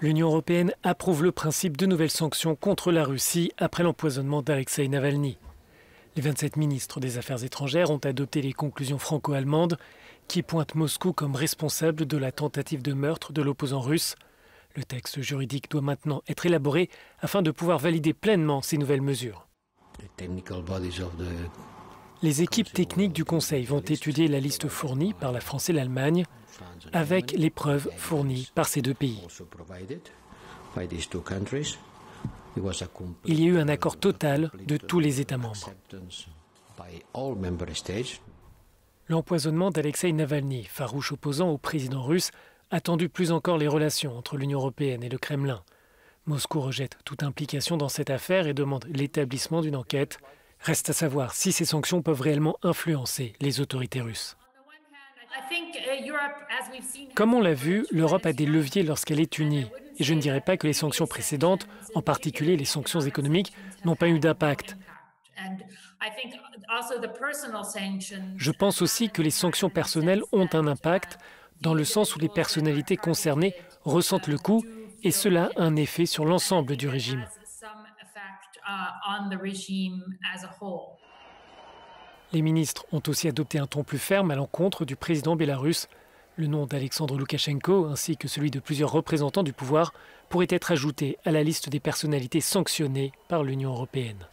L'Union européenne approuve le principe de nouvelles sanctions contre la Russie après l'empoisonnement d'Alexeï Navalny. Les 27 ministres des Affaires étrangères ont adopté les conclusions franco-allemandes qui pointent Moscou comme responsable de la tentative de meurtre de l'opposant russe. Le texte juridique doit maintenant être élaboré afin de pouvoir valider pleinement ces nouvelles mesures. Les équipes techniques du Conseil vont étudier la liste fournie par la France et l'Allemagne avec les preuves fournies par ces deux pays. Il y a eu un accord total de tous les États membres. L'empoisonnement d'Alexeï Navalny, farouche opposant au président russe, a tendu plus encore les relations entre l'Union européenne et le Kremlin. Moscou rejette toute implication dans cette affaire et demande l'établissement d'une enquête. Reste à savoir si ces sanctions peuvent réellement influencer les autorités russes. Comme on l'a vu, l'Europe a des leviers lorsqu'elle est unie. Et je ne dirais pas que les sanctions précédentes, en particulier les sanctions économiques, n'ont pas eu d'impact. Je pense aussi que les sanctions personnelles ont un impact, dans le sens où les personnalités concernées ressentent le coup, et cela a un effet sur l'ensemble du régime. Les ministres ont aussi adopté un ton plus ferme à l'encontre du président bélarusse. Le nom d'Alexandre Loukachenko, ainsi que celui de plusieurs représentants du pouvoir, pourrait être ajouté à la liste des personnalités sanctionnées par l'Union européenne.